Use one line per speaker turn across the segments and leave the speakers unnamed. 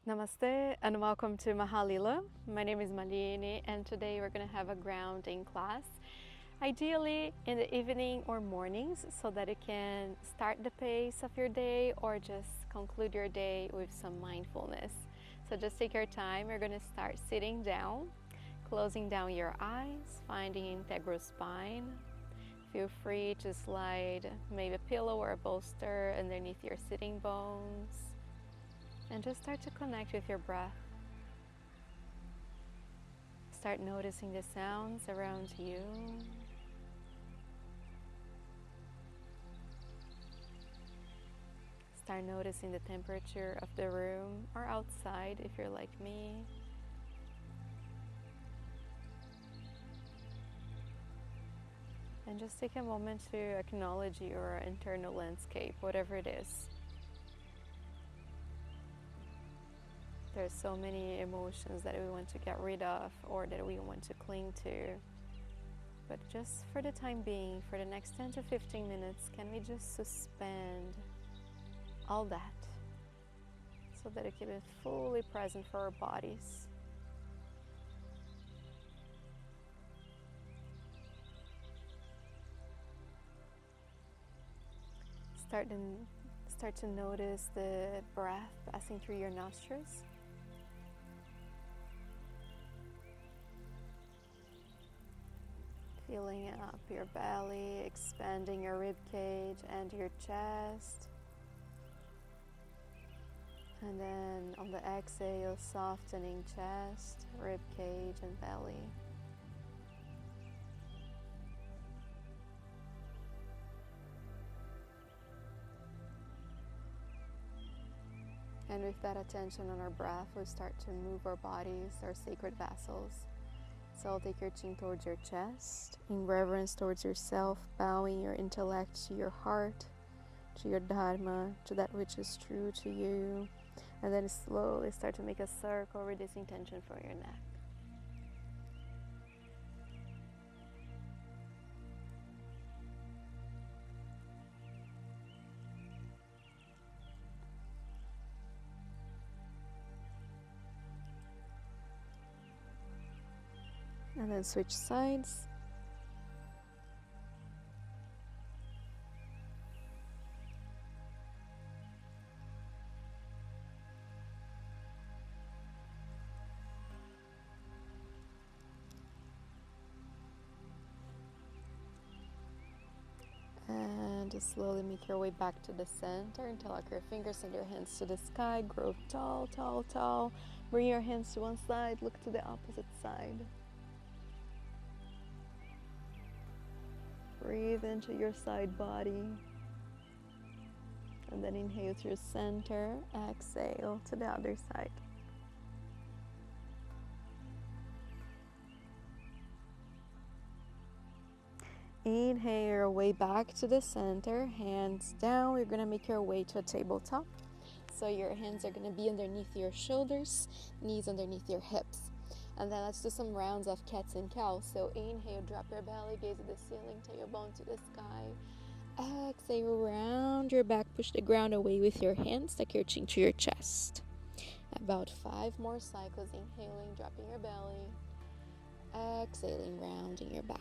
Namaste and welcome to Mahalila. My name is Malini and today we're going to have a grounding class, ideally in the evening or mornings so that you can start the pace of your day or just conclude your day with some mindfulness. So just take your time. You're going to start sitting down, closing down your eyes, finding integral spine. Feel free to slide maybe a pillow or a bolster underneath your sitting bones. And just start to connect with your breath. Start noticing the sounds around you. Start noticing the temperature of the room or outside if you're like me. And just take a moment to acknowledge your internal landscape, whatever it is. There's so many emotions that we want to get rid of or that we want to cling to. But just for the time being, for the next 10 to 15 minutes, can we just suspend all that so that it can be fully present for our bodies? Start to notice the breath passing through your nostrils. Filling up your belly, expanding your rib cage and your chest. And then on the exhale, softening chest, rib cage and belly. And with that attention on our breath, we start to move our bodies, our sacred vessels. So take your chin towards your chest, in reverence towards yourself, bowing your intellect to your heart, to your dharma, to that which is true to you. And then slowly start to make a circle with this intention for your neck. And then switch sides. And just slowly make your way back to the center and lock your fingers and your hands to the sky. Grow tall, tall, tall. Bring your hands to one side, look to the opposite side. Breathe into your side body. And then inhale to your center, exhale to the other side. Inhale your way back to the center, hands down. We're gonna make your way to a tabletop. So your hands are gonna be underneath your shoulders, knees underneath your hips. And then let's do some rounds of cats and cows. So inhale, drop your belly, gaze at the ceiling, tailbone to the sky. Exhale, round your back, push the ground away with your hands, tuck your chin to your chest. About 5 more cycles, inhaling, dropping your belly. Exhaling, rounding your back.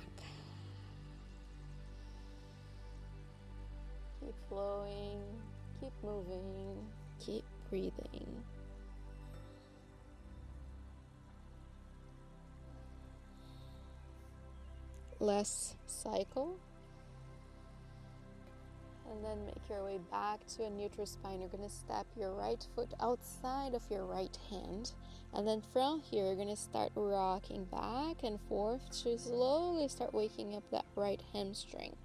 Keep flowing, keep moving, keep breathing. Last cycle. And then make your way back to a neutral spine. You're going to step your right foot outside of your right hand. And then from here, you're going to start rocking back and forth to slowly start waking up that right hamstring.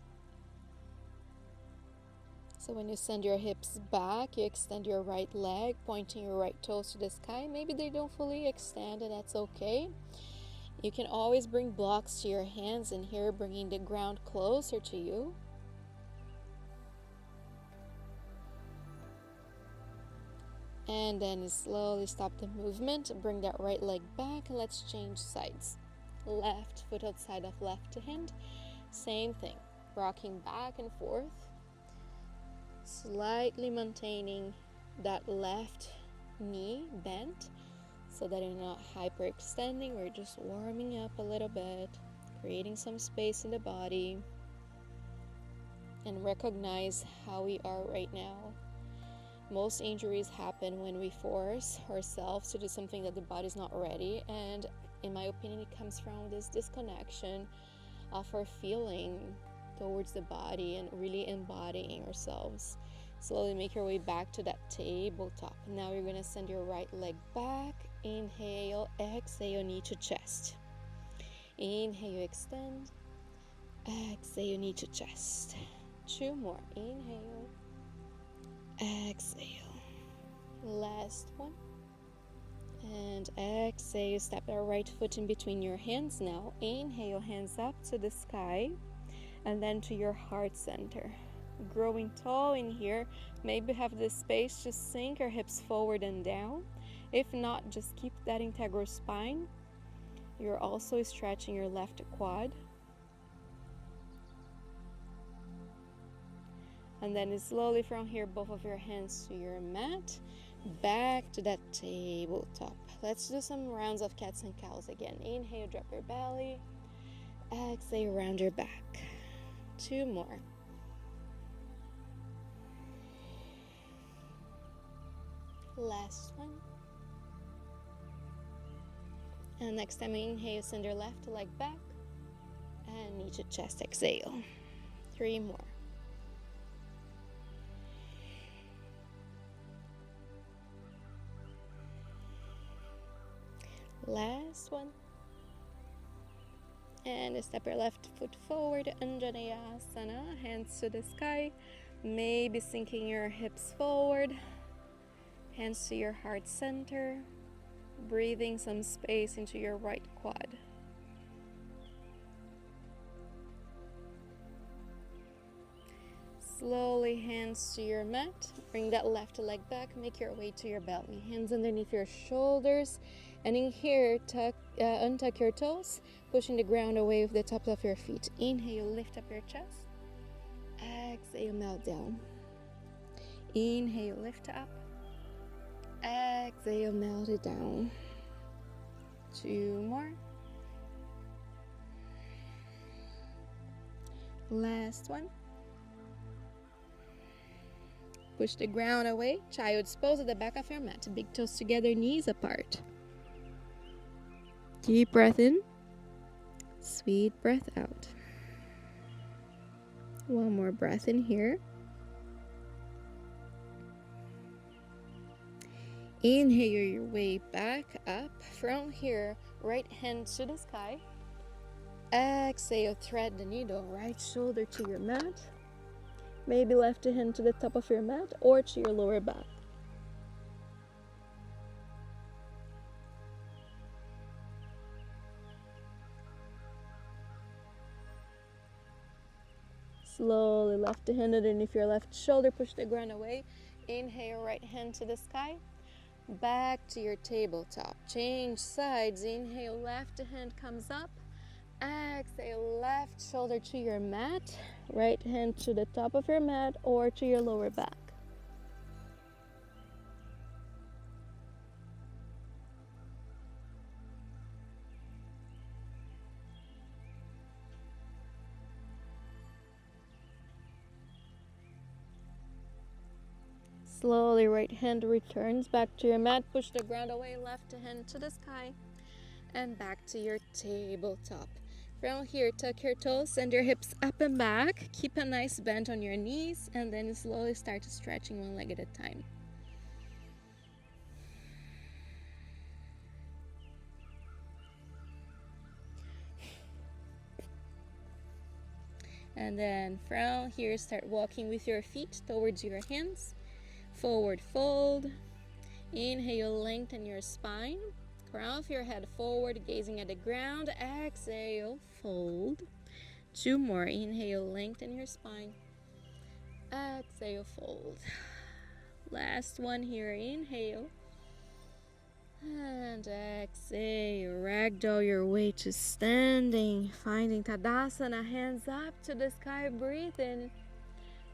So when you send your hips back, you extend your right leg, pointing your right toes to the sky. Maybe they don't fully extend, and that's okay. You can always bring blocks to your hands, and here bringing the ground closer to you. And then slowly stop the movement, bring that right leg back, and let's change sides. Left foot outside of left hand, same thing, rocking back and forth. Slightly maintaining that left knee bent so that you're not hyperextending. We're just warming up a little bit, creating some space in the body, and recognize how we are right now. Most injuries happen when we force ourselves to do something that the body's not ready, and in my opinion, it comes from this disconnection of our feeling towards the body and really embodying ourselves. Slowly make your way back to that tabletop. Now you're going to send your right leg back. Inhale, exhale, knee to chest. Inhale, extend. Exhale, knee to chest. 2 more. Inhale, exhale. Last one. And exhale, step that right foot in between your hands now. Inhale, hands up to the sky and then to your heart center. Growing tall in here, maybe have the space to sink your hips forward and down. If not, just keep that integral spine. You're also stretching your left quad. And then slowly from here, both of your hands to your mat, back to that tabletop. Let's do some rounds of cats and cows again. Inhale, drop your belly. Exhale, round your back. 2 more. Last one. And next time inhale, send your left leg back and knee to chest. Exhale. 3 more. Last one. And step your left foot forward, Anjaneyasana, hands to the sky. Maybe sinking your hips forward, hands to your heart center, breathing some space into your right quad. Slowly, hands to your mat. Bring that left leg back. Make your way to your belly. Hands underneath your shoulders. And in here, untuck your toes, pushing the ground away with the tops of your feet. Inhale, lift up your chest. Exhale, melt down. Inhale, lift up. Exhale, melt it down. 2 more. Last one. Push the ground away. Child's pose at the back of your mat. Big toes together, knees apart. Deep breath in. Sweet breath out. One more breath in here. Inhale your way back up. From here, right hand to the sky. Exhale, thread the needle. Right shoulder to your mat. Maybe left hand to the top of your mat or to your lower back. Slowly left hand underneath your left shoulder. Push the ground away. Inhale, right hand to the sky. Back to your tabletop. Change sides. Inhale, left hand comes up. Exhale, left shoulder to your mat. Right hand to the top of your mat or to your lower back. Slowly, right hand returns back to your mat. Push the ground away. Left hand to the sky. And back to your tabletop. From here, tuck your toes, send your hips up and back. Keep a nice bend on your knees, and then slowly start stretching one leg at a time. And then from here, start walking with your feet towards your hands. Forward fold. Inhale, lengthen your spine. Crown of your head forward, gazing at the ground. Exhale, fold. 2 more. Inhale, lengthen your spine. Exhale, fold. Last one here. Inhale. And exhale. Ragdoll your way to standing. Finding Tadasana. Hands up to the sky. Breathe in.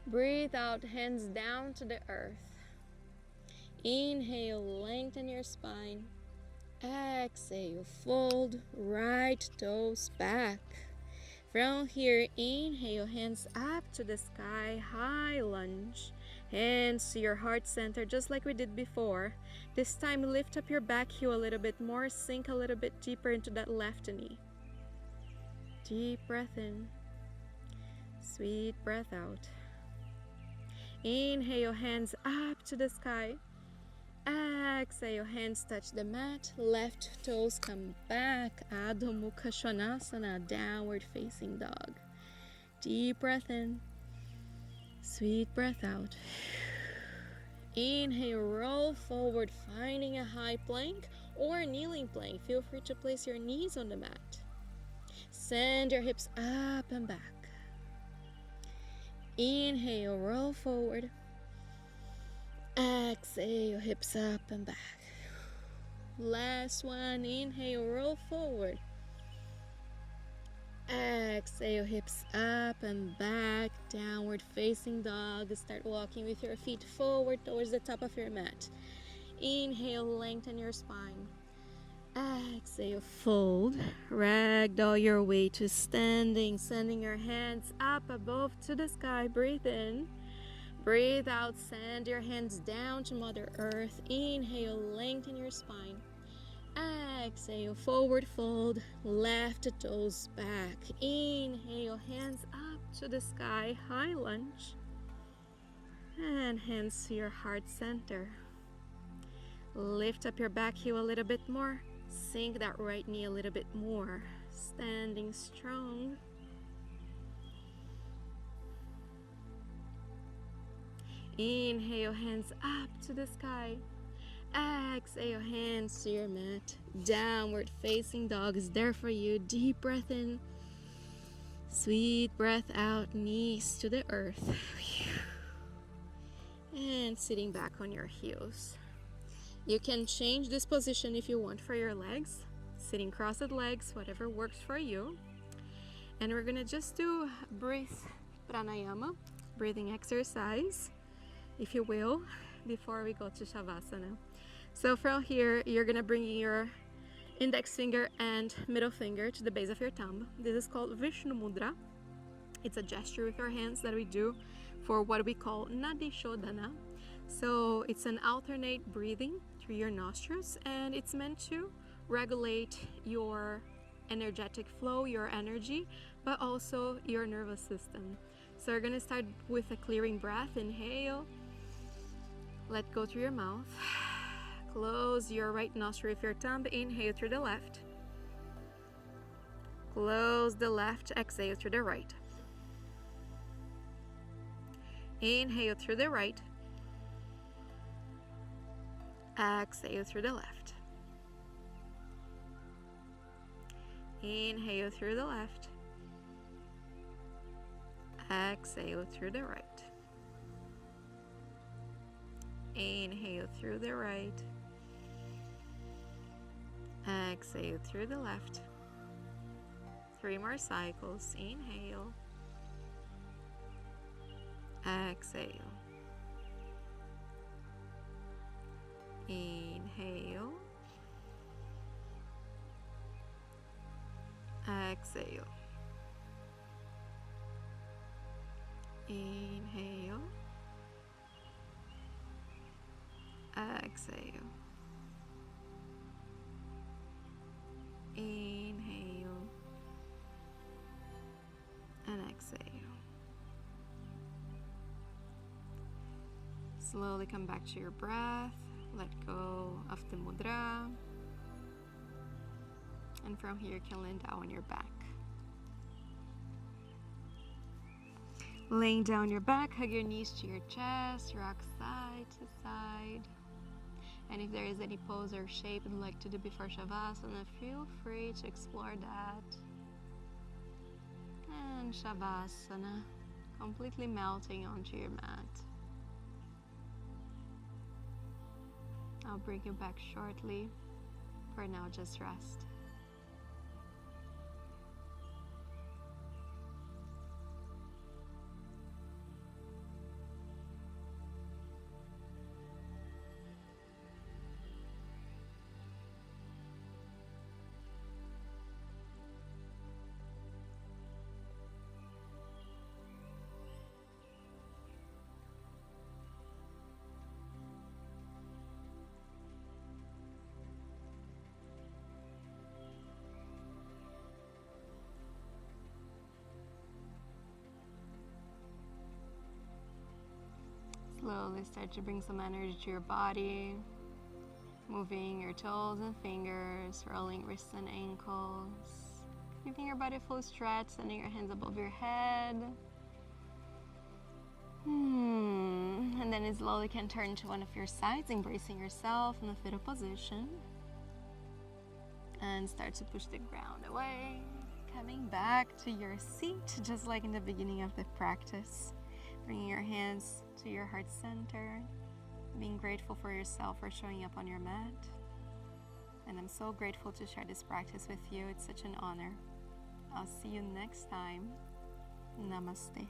Breathe out. Hands down to the earth. Inhale, lengthen your spine. Exhale, fold right toes back. From here, inhale, hands up to the sky, high lunge. Hands to your heart center, just like we did before. This time, lift up your back heel a little bit more, sink a little bit deeper into that left knee. Deep breath in, sweet breath out. Inhale, hands up to the sky. Exhale, hands touch the mat, left toes come back, Adho Mukha Svanasana, downward facing dog. Deep breath in, sweet breath out. Inhale, roll forward, finding a high plank or a kneeling plank. Feel free to place your knees on the mat. Send your hips up and back. Inhale, roll forward. Exhale, hips up and back. Last one, inhale, roll forward. Exhale, hips up and back, downward facing dog. Start walking with your feet forward towards the top of your mat. Inhale, lengthen your spine. Exhale, fold. Ragdoll your way to standing, sending your hands up above to the sky. Breathe in. Breathe out, send your hands down to Mother Earth. Inhale, lengthen your spine. Exhale, forward fold, left toes back. Inhale, hands up to the sky, high lunge. And hands to your heart center. Lift up your back heel a little bit more. Sink that right knee a little bit more. Standing strong. Inhale, hands up to the sky. Exhale, hands to your mat. Downward facing dog is there for you. Deep breath in. Sweet breath out, knees to the earth. And sitting back on your heels. You can change this position if you want for your legs. Sitting crossed legs, whatever works for you. And we're gonna just do breath pranayama, breathing exercise, if you will, before we go to Shavasana. So from here, you're gonna bring your index finger and middle finger to the base of your thumb. This is called Vishnu Mudra. It's a gesture with our hands that we do for what we call Nadi Shodhana. So it's an alternate breathing through your nostrils, and it's meant to regulate your energetic flow, your energy, but also your nervous system. So we're gonna start with a clearing breath. Inhale, let go through your mouth. Close your right nostril with your thumb. Inhale through the left. Close the left. Exhale through the right. Inhale through the right. Exhale through the left. Inhale through the left. Exhale through the right. Inhale through the right. Exhale through the left. 3 more cycles. Inhale. Exhale. Inhale. Exhale. Inhale. Exhale. Inhale. And exhale. Slowly come back to your breath. Let go of the mudra. And from here, you can land down on your back. Laying down your back, hug your knees to your chest, rock side to side. And if there is any pose or shape you'd like to do before Shavasana, feel free to explore that. And Shavasana, completely melting onto your mat. I'll bring you back shortly. For now, just rest. can start to bring some energy to your body, moving your toes and fingers, rolling wrists and ankles, giving your body a full stretch, sending your hands above your head. And then you slowly can turn to one of your sides, embracing yourself in the fetal position. And start to push the ground away, coming back to your seat, just like in the beginning of the practice. Bringing your hands to your heart center, being grateful for yourself for showing up on your mat. And I'm so grateful to share this practice with you. It's such an honor. I'll see you next time. Namaste.